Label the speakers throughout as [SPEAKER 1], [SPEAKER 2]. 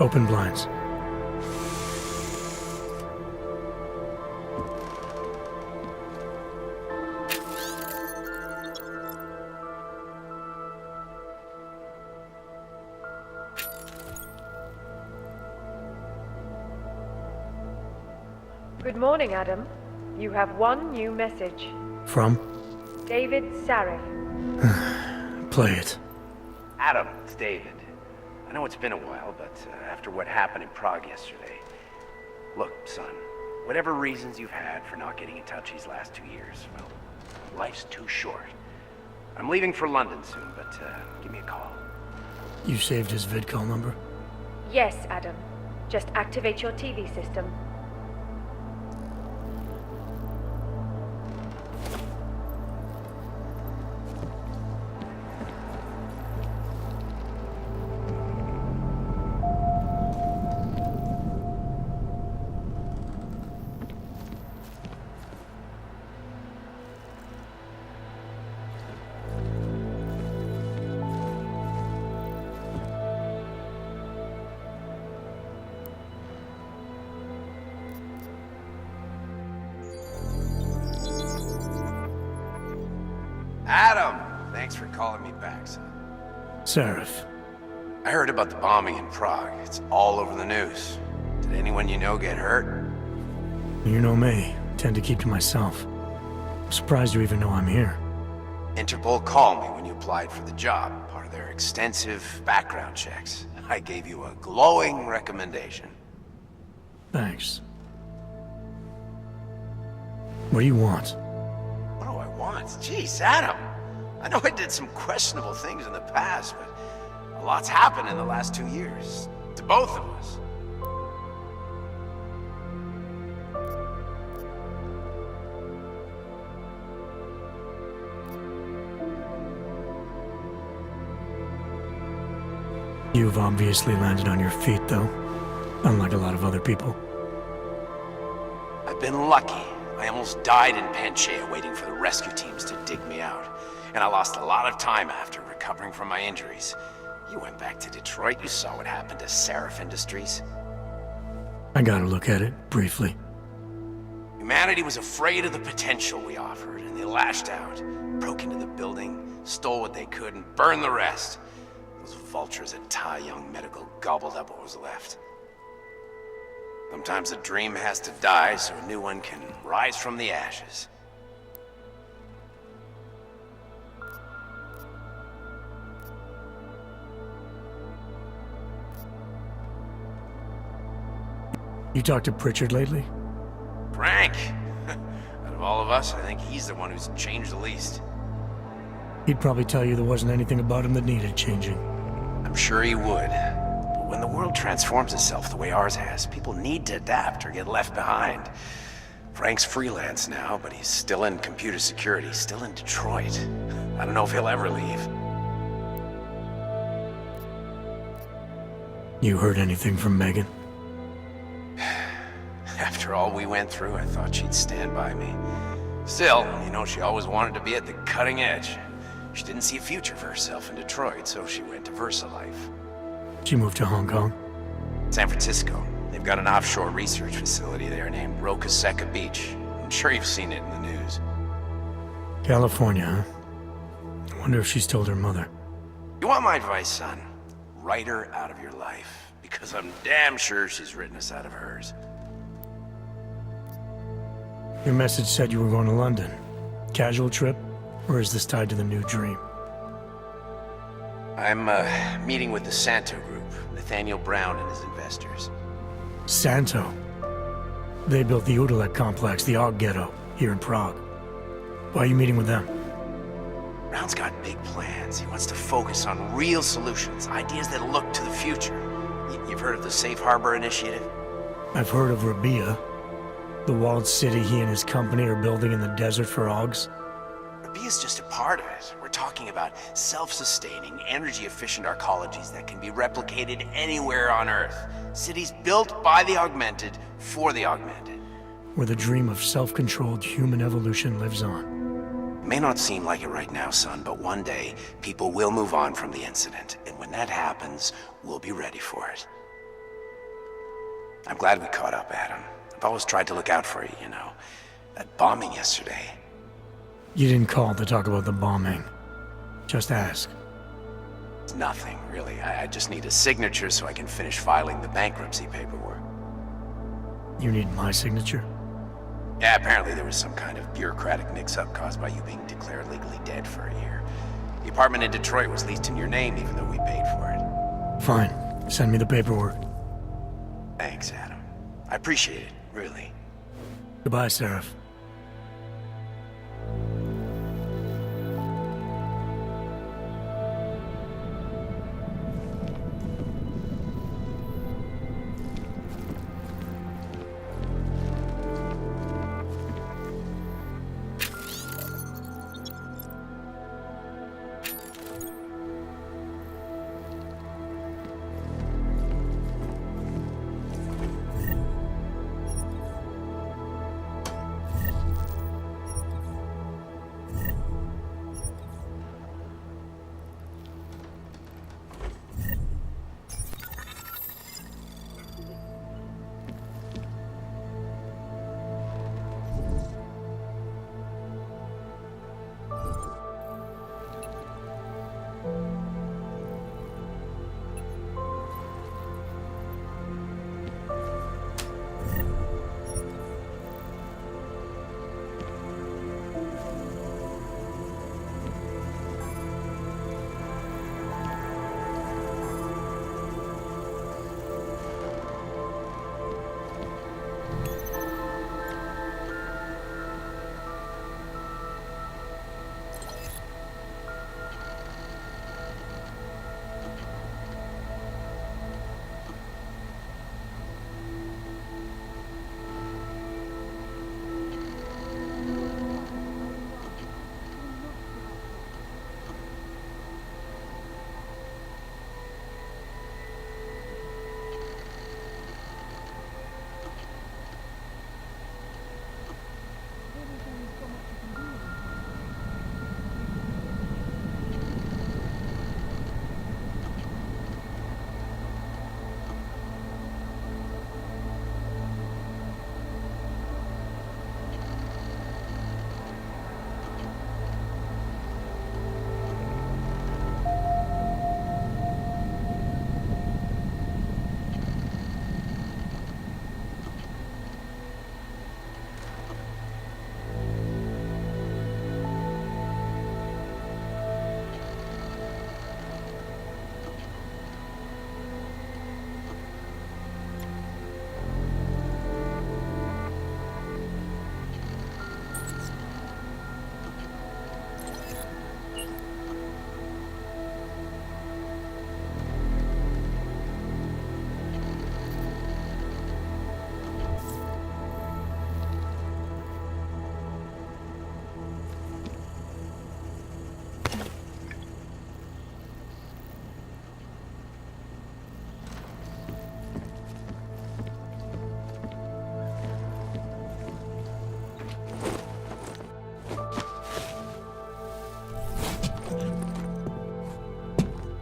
[SPEAKER 1] Open blinds.
[SPEAKER 2] Good morning, Adam. You have one new message.
[SPEAKER 1] From?
[SPEAKER 2] David Sarif.
[SPEAKER 1] Play it.
[SPEAKER 3] Adam, it's David. I know it's been a while, but after what happened in Prague yesterday... Look, son, whatever reasons you've had for not getting in touch these last 2 years, well, life's too short. I'm leaving for London soon, but give me a call.
[SPEAKER 1] You saved his vidcall number?
[SPEAKER 2] Yes, Adam. Just activate your TV system.
[SPEAKER 3] Adam! Thanks for calling me back, son.
[SPEAKER 1] Sarif.
[SPEAKER 3] I heard about the bombing in Prague. It's all over the news. Did anyone you know get hurt?
[SPEAKER 1] You know me. Tend to keep to myself. I'm surprised you even know I'm here.
[SPEAKER 3] Interpol called me when you applied for the job, part of their extensive background checks. I gave you a glowing recommendation.
[SPEAKER 1] Thanks. What do you want?
[SPEAKER 3] What do I want? Jeez, Adam! I know I did some questionable things in the past, but a lot's happened in the last 2 years. To both of us.
[SPEAKER 1] You've obviously landed on your feet, though. Unlike a lot of other people.
[SPEAKER 3] I've been lucky. I almost died in Panchea waiting for the rescue teams to dig me out. And I lost a lot of time after recovering from my injuries. You went back to Detroit, you saw what happened to Sarif Industries.
[SPEAKER 1] I got a look at it, briefly.
[SPEAKER 3] Humanity was afraid of the potential we offered, and they lashed out. Broke into the building, stole what they could, and burned the rest. Those vultures at Tai Young Medical gobbled up what was left. Sometimes a dream has to die so a new one can rise from the ashes.
[SPEAKER 1] You talked to Pritchard lately?
[SPEAKER 3] Frank! Out of all of us, I think he's the one who's changed the least.
[SPEAKER 1] He'd probably tell you there wasn't anything about him that needed changing.
[SPEAKER 3] I'm sure he would. But when the world transforms itself the way ours has, people need to adapt or get left behind. Frank's freelance now, but he's still in computer security, still in Detroit. I don't know if he'll ever leave.
[SPEAKER 1] You heard anything from Megan?
[SPEAKER 3] After all we went through, I thought she'd stand by me. Still, you know, she always wanted to be at the cutting edge. She didn't see a future for herself in Detroit, so she went to VersaLife.
[SPEAKER 1] She moved to Hong Kong?
[SPEAKER 3] San Francisco. They've got an offshore research facility there named Roca Seca Beach. I'm sure you've seen it in the news.
[SPEAKER 1] California, huh? I wonder if she's told her mother.
[SPEAKER 3] You want my advice, son? Write her out of your life. Because I'm damn sure she's written us out of hers.
[SPEAKER 1] Your message said you were going to London. Casual trip? Or is this tied to the new dream?
[SPEAKER 3] I'm meeting with the Santo Group, Nathaniel Brown and his investors.
[SPEAKER 1] Santo? They built the Udalek complex, the Og Ghetto, here in Prague. Why are you meeting with them?
[SPEAKER 3] Brown's got big plans. He wants to focus on real solutions, ideas that look to the future. You've heard of the Safe Harbor Initiative?
[SPEAKER 1] I've heard of Rabia, the walled city he and his company are building in the desert for Augs.
[SPEAKER 3] Rabia's just a part of it. We're talking about self-sustaining, energy-efficient arcologies that can be replicated anywhere on Earth. Cities built by the augmented, for the augmented.
[SPEAKER 1] Where the dream of self-controlled human evolution lives on.
[SPEAKER 3] It may not seem like it right now, son, but one day, people will move on from the incident. And when that happens, we'll be ready for it. I'm glad we caught up, Adam. I've always tried to look out for you, you know. That bombing yesterday.
[SPEAKER 1] You didn't call to talk about the bombing. Just ask.
[SPEAKER 3] It's nothing, really. I just need a signature so I can finish filing the bankruptcy paperwork.
[SPEAKER 1] You need my signature?
[SPEAKER 3] Yeah, apparently there was some kind of bureaucratic mix-up caused by you being declared legally dead for a year. The apartment in Detroit was leased in your name even though we paid for it.
[SPEAKER 1] Fine. Send me the paperwork.
[SPEAKER 3] Thanks, Adam. I appreciate it, really.
[SPEAKER 1] Goodbye, Seraph.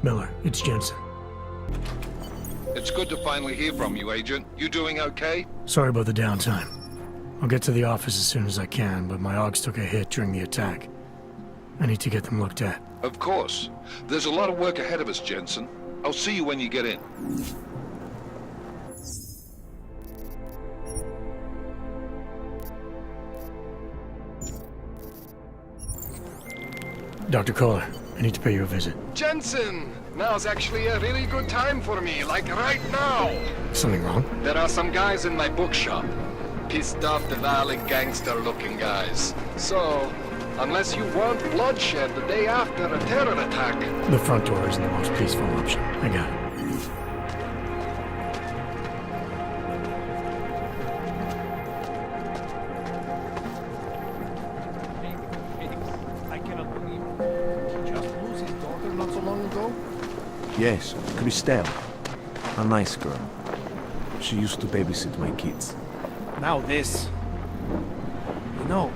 [SPEAKER 1] Miller, it's Jensen.
[SPEAKER 4] It's good to finally hear from you, Agent. You doing okay?
[SPEAKER 1] Sorry about the downtime. I'll get to the office as soon as I can, but my Augs took a hit during the attack. I need to get them looked at.
[SPEAKER 4] Of course. There's a lot of work ahead of us, Jensen. I'll see you when you get in.
[SPEAKER 1] Dr. Kohler, I need to pay you a visit.
[SPEAKER 5] Jensen! Now's actually a really good time for me, like right now!
[SPEAKER 1] Something wrong?
[SPEAKER 5] There are some guys in my bookshop. Pissed off the Valley gangster-looking guys. So, unless you want bloodshed the day after a terror attack...
[SPEAKER 1] The front door isn't the most peaceful option. I got it.
[SPEAKER 6] Yes, Christelle. A nice girl. She used to babysit my kids.
[SPEAKER 7] Now this. You know,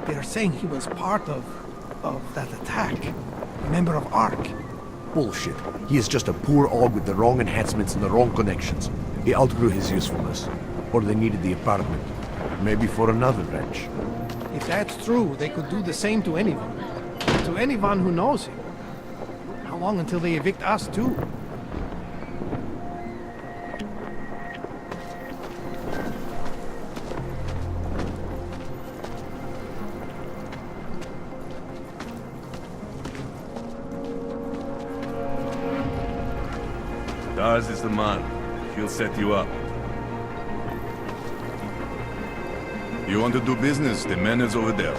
[SPEAKER 7] they're saying he was part of that attack. A member of ARC.
[SPEAKER 6] Bullshit. He is just a poor Aug with the wrong enhancements and the wrong connections. He outgrew his usefulness. Or they needed the apartment. Maybe for another wrench.
[SPEAKER 7] If that's true, they could do the same to anyone. To anyone who knows him. How long until they evict us, too?
[SPEAKER 8] Dars is the man. He'll set you up. You want to do business? The man is over there.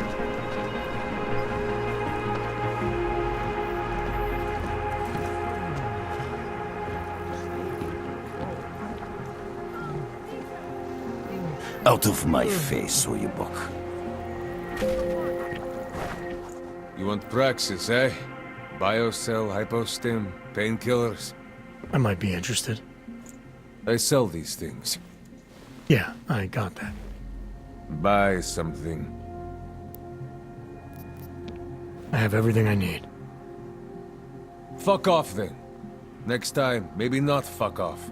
[SPEAKER 9] Out of my face, Oyabok.
[SPEAKER 10] You want praxis, eh? Biocell, hypostim, painkillers.
[SPEAKER 1] I might be interested.
[SPEAKER 10] I sell these things.
[SPEAKER 1] Yeah, I got that.
[SPEAKER 10] Buy something.
[SPEAKER 1] I have everything I need.
[SPEAKER 10] Fuck off then. Next time, maybe not fuck off.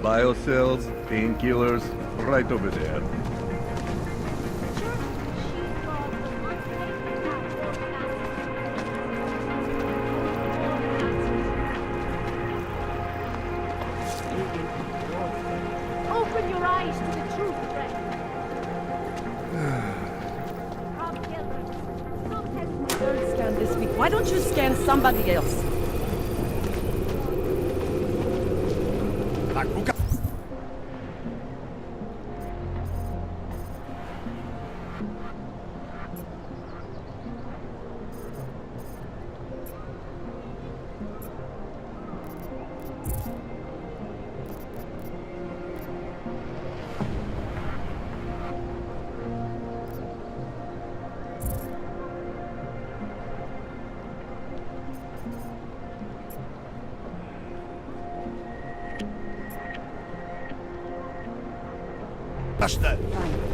[SPEAKER 8] Biocells, painkillers, right over there.
[SPEAKER 11] Open your eyes to the truth, friend. Don't scan this week. Why don't you scan somebody else?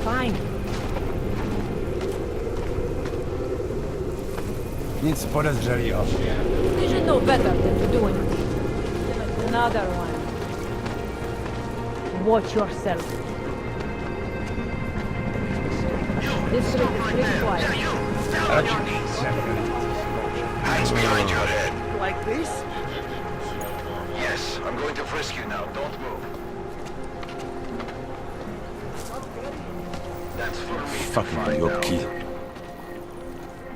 [SPEAKER 11] Fine.
[SPEAKER 9] Nic podezřelýho.
[SPEAKER 11] You should know better than to do anything. Another one. Watch yourself. This room is pretty quiet.
[SPEAKER 5] Hands behind your head.
[SPEAKER 7] Like this?
[SPEAKER 5] Yes, I'm going to frisk you now. Don't move. That's for me.
[SPEAKER 9] Fucking Yoki.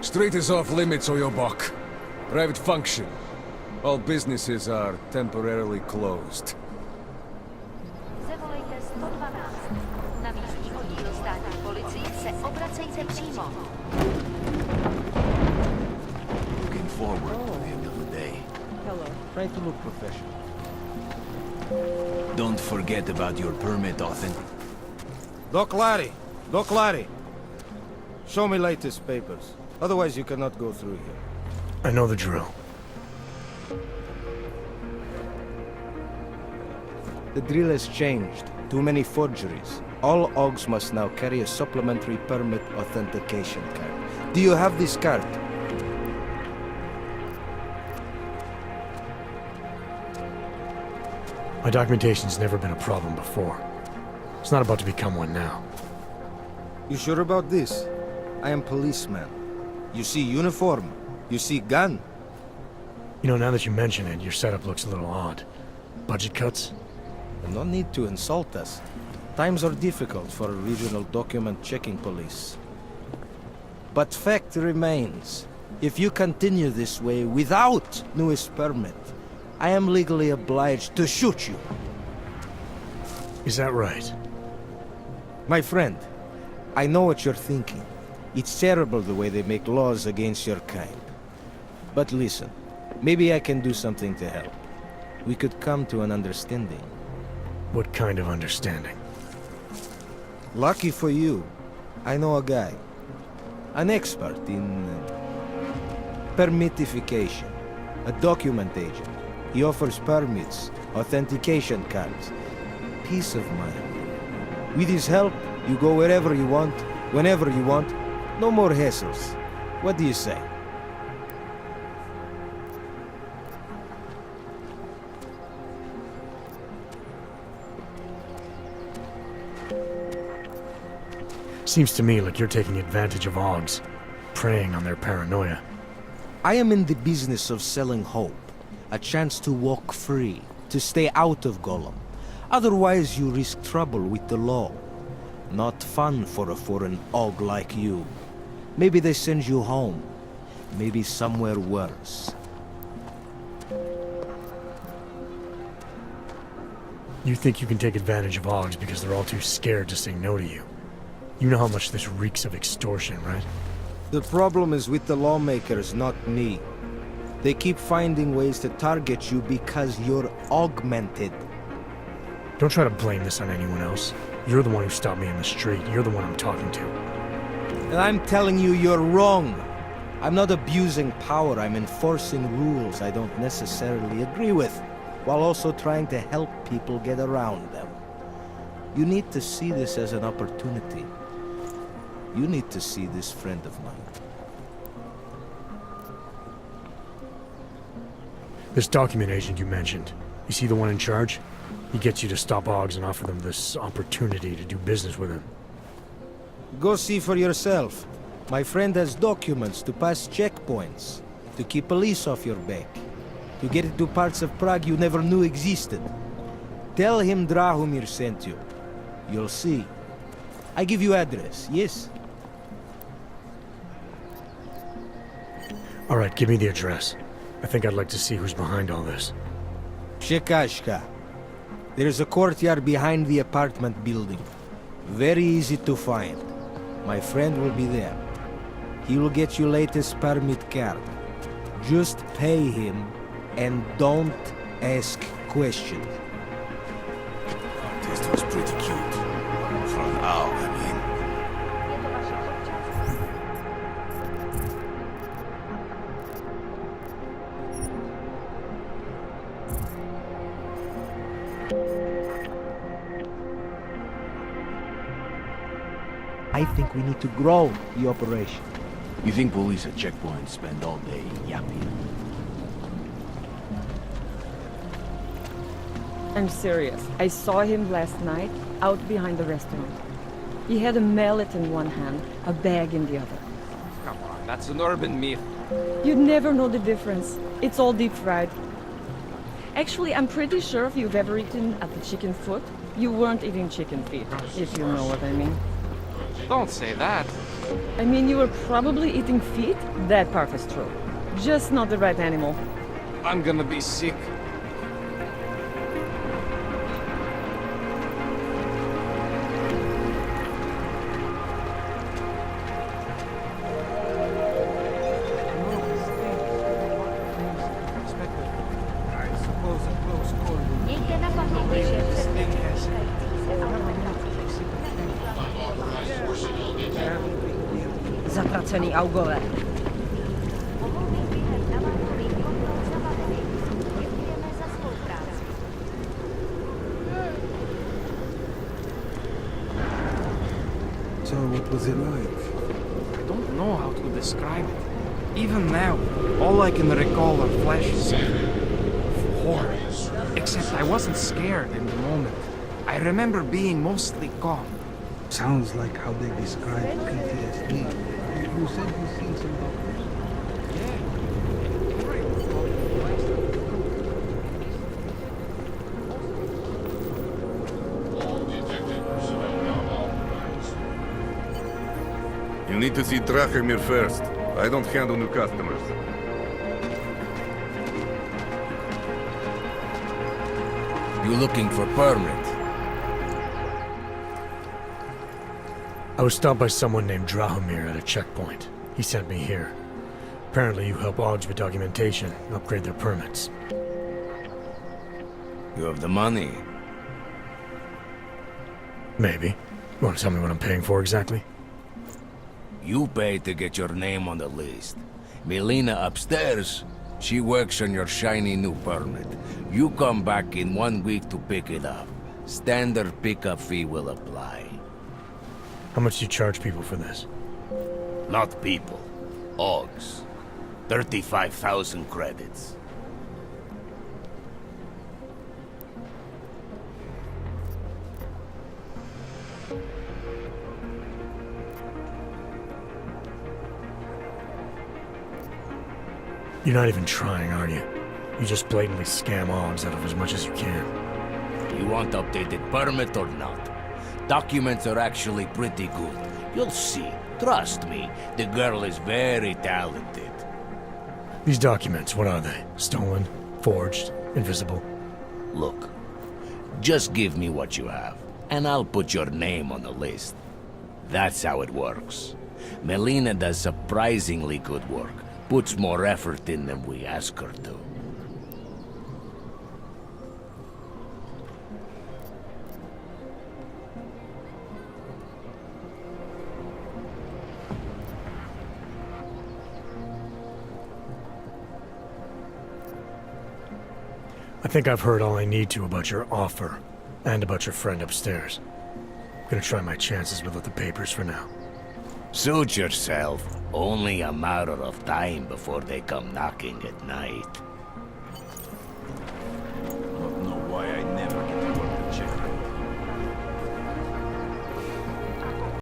[SPEAKER 10] Street is off limits, Oyobok. Private function. All businesses are temporarily closed.
[SPEAKER 12] Zavolejte 112. Na místní oddíl státní policie se obracejte přímo.
[SPEAKER 9] Looking forward to the end of the day.
[SPEAKER 7] Hello. Try to look professional.
[SPEAKER 9] Don't forget about your permit authentic.
[SPEAKER 7] Doc Larry. Show me latest papers. Otherwise you cannot go through here.
[SPEAKER 1] I know the drill.
[SPEAKER 7] The drill has changed. Too many forgeries. All OGs must now carry a supplementary permit authentication card. Do you have this card?
[SPEAKER 1] My documentation's never been a problem before. It's not about to become one now.
[SPEAKER 7] You sure about this? I am policeman. You see uniform. You see gun.
[SPEAKER 1] You know, now that you mention it, your setup looks a little odd. Budget cuts?
[SPEAKER 7] No need to insult us. Times are difficult for a regional document checking police. But fact remains, if you continue this way without newest permit, I am legally obliged to shoot you.
[SPEAKER 1] Is that right?
[SPEAKER 7] My friend, I know what you're thinking. It's terrible the way they make laws against your kind. But listen, maybe I can do something to help. We could come to an understanding.
[SPEAKER 1] What kind of understanding?
[SPEAKER 7] Lucky for you, I know a guy. An expert in permitification. A document agent. He offers permits, authentication cards. Peace of mind. With his help, you go wherever you want, whenever you want. No more hassles. What do you say?
[SPEAKER 1] Seems to me like you're taking advantage of Augs, preying on their paranoia.
[SPEAKER 7] I am in the business of selling hope. A chance to walk free, to stay out of Golem. Otherwise you risk trouble with the law. Not fun for a foreign Aug like you. Maybe they send you home. Maybe somewhere worse.
[SPEAKER 1] You think you can take advantage of Augs because they're all too scared to say no to you. You know how much this reeks of extortion, right?
[SPEAKER 7] The problem is with the lawmakers, not me. They keep finding ways to target you because you're augmented.
[SPEAKER 1] Don't try to blame this on anyone else. You're the one who stopped me in the street. You're the one I'm talking to.
[SPEAKER 7] And I'm telling you, you're wrong. I'm not abusing power, I'm enforcing rules I don't necessarily agree with, while also trying to help people get around them. You need to see this as an opportunity. You need to see this friend of mine.
[SPEAKER 1] This document agent you mentioned, is he the one in charge? He gets you to stop Augs and offer them this opportunity to do business with him.
[SPEAKER 7] Go see for yourself. My friend has documents to pass checkpoints, to keep police off your back, to get into parts of Prague you never knew existed. Tell him Drahomir sent you. You'll see. I give you address, yes?
[SPEAKER 1] All right, give me the address. I think I'd like to see who's behind all this.
[SPEAKER 7] Shekashka. There's a courtyard behind the apartment building. Very easy to find. My friend will be there. He will get you latest permit card. Just pay him and don't ask questions.
[SPEAKER 9] This was pretty cute. For an owl, I mean.
[SPEAKER 7] I think we need to grow the operation.
[SPEAKER 9] You think police at checkpoints spend all day yapping?
[SPEAKER 11] I'm serious. I saw him last night, out behind the restaurant. He had a mallet in one hand, a bag in the other.
[SPEAKER 10] Come on, that's an urban myth.
[SPEAKER 11] You'd never know the difference. It's all deep fried. Actually, I'm pretty sure if you've ever eaten at the chicken foot, you weren't eating chicken feet, if you know what I mean.
[SPEAKER 10] Don't say that.
[SPEAKER 11] I mean, you were probably eating feet? That part is true. Just not the right animal.
[SPEAKER 10] I'm gonna be sick.
[SPEAKER 12] Miejte na paměti, že
[SPEAKER 11] Zatracený augové.
[SPEAKER 12] mohou být během naválkových kontrol zabaveny. Děkujeme za spolupráci.
[SPEAKER 6] So what was it like?
[SPEAKER 10] I don't know how to describe it. Even now, all I can recall are flashes of horror. Except I wasn't scared in the moment. I remember being mostly calm.
[SPEAKER 6] Sounds like how they describe PTSD. You said you've seen some doctors.
[SPEAKER 8] You need to see Drahomir first. I don't handle new customers.
[SPEAKER 9] You looking for permit?
[SPEAKER 1] I was stopped by someone named Drahomir at a checkpoint. He sent me here. Apparently you help Augs with documentation, upgrade their permits.
[SPEAKER 9] You have the money.
[SPEAKER 1] Maybe. You want to tell me what I'm paying for exactly?
[SPEAKER 9] You pay to get your name on the list. Melina upstairs, she works on your shiny new permit. You come back in 1 week to pick it up. Standard pickup fee will apply.
[SPEAKER 1] How much do you charge people for this?
[SPEAKER 9] Not people. Augs. 35,000 credits.
[SPEAKER 1] You're not even trying, are you? You just blatantly scam Augs out of as much as you can.
[SPEAKER 9] You want updated permit or not? Documents are actually pretty good. You'll see. Trust me, the girl is very talented.
[SPEAKER 1] These documents, what are they? Stolen? Forged? Invisible?
[SPEAKER 9] Look, just give me what you have, and I'll put your name on the list. That's how it works. Melina does surprisingly good work. Puts more effort in than we ask her to.
[SPEAKER 1] I think I've heard all I need to about your offer, and about your friend upstairs. I'm gonna try my chances without the papers for now.
[SPEAKER 9] Suit yourself. Only a matter of time before they come knocking at night.